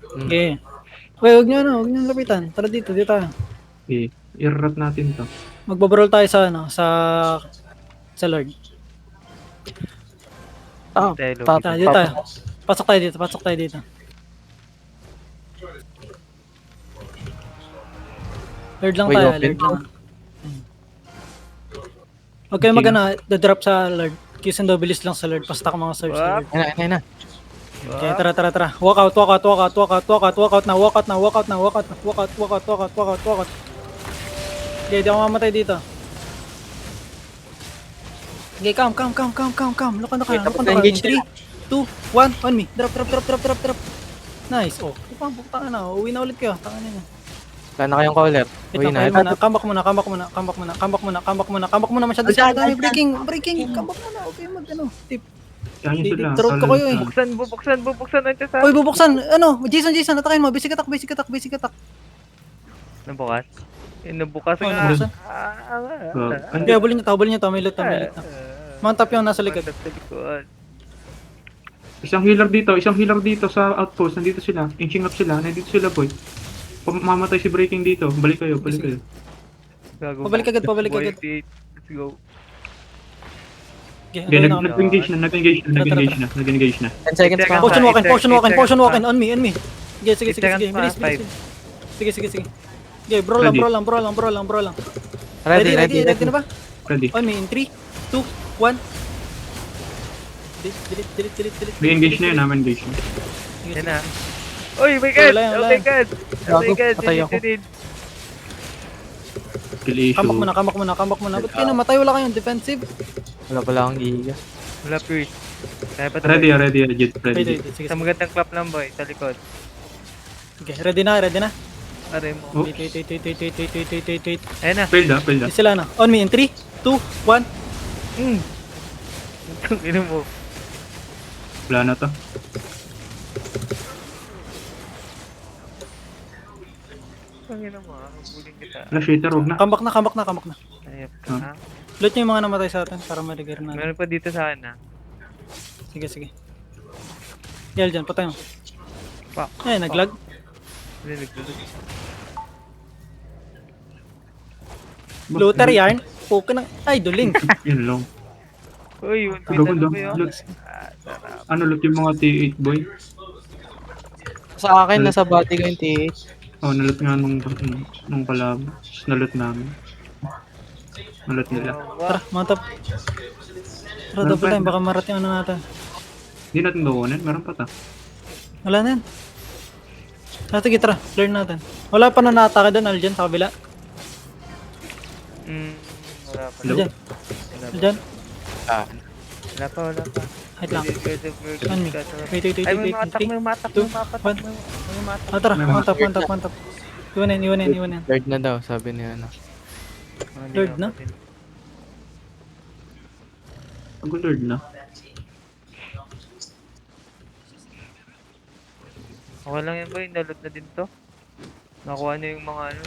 Okay. Uy, huwag niyo lapitan. Tara dito tayo. Okay. I-rat natin to. Magbabarol tayo sa ano, sa Lord. Ah, Tayo, tap, Lupi. Dito tayo. tap. Pasok tayo dito. Lord lang Uy, tayo, open. Lord lang. Huwag kayo mag-ano, drop sa Lord. Kiss and double lang sa Lord. Basta ka mga search sa Lord. Ayun na. Okay, tara. Walk out na. Okay, di ako mamatay dito. Okay, come. Lukan na ka. Engage 3, 2, 1, on me. Drop. Nice. Oh, putang na. Uwi na ulit kayo. Tangan na. Wala na kayong caller. Uy na. Comeback muna. Masyado sa dami. Breaking. Comeback muna. Okay, mag-ano. Tip. Kaya sila. Throat ko kayo eh. Bubuksan nandiyan sa... Oy, bubuksan. Ano? Jason, atakin mo. Basic attack. Nabukas? Nabukas Oh, nga. nabukasan. Okay, habulin niyo to. May loot na. Mount up yung nasa likod. Mount up sa likod. Isang healer dito sa outpost. Nandito sila. Inching up sila. Nandito sila, boy. Mamatay si breaking dito. Balik kayo. Gago. Pabalik agad. Let's go. Okay, Okay, ano na. nag-engage na. 10 seconds pa. Potion walking. On me. Okay, sige. Bilis. Sige. Okay, bro lang. Ready. Ready na ba? Ready. On me in 3, 2, 1. Delete. Re-engage na yun, engage na. Yan na. Uy, my God! Wala Oh my God! Gago, patay ako. Kill issue. Kambak muna. Ba't kayo namatay? Wala kayong defensive? Wala pala akong giga. Wala first. Kaya pa Ready, legit, ready. Sige. Sa magandang clap lang boy, sa likod. Okay, ready na. Aray mo. Oh. Wait. Ayan na. Failed ah. Sila na. On me in 3, 2, 1. Ino mo. Wala na to. Ino mo, buling kita. Flash hitter, huwag na. Kambak na. Ayop ka ha. Loot nyo yung mga namatay sa atin para ma-regear natin. Meron pa dito sa akin ha. Sige. Yel dyan, patay mo. Pa. Ay, naglag. Hindi nagdudod. Looter yarn. Puka ng... Ay, duling. Yun lang. Uy, yun. Gago. Loot. Sarap. Ano loot yung mga T8 boy? Sa akin, nasa body ko yung TH. Oh, nalot nga nung kalab. Nalot namin. Nalot nila. Tara, mount up. Tara, double time. Baka marating ano natin. Hindi natin dokonin, meron pa ta. Wala na yan. Sige, tara. Learn natin. Wala pa na na-atake doon, Aljan, sa kabila. Wala pa. Hello? Aljan. Wala pa. Wait lang. On me. Wait. Ay, may matak, 3, may matak. 2, 1. Tara, mount up. Iwanin. Third na daw, sabi niya. Lord na? Lord na. Okay lang yan boy, nalot na din to. Nakuha niya yung mga ano,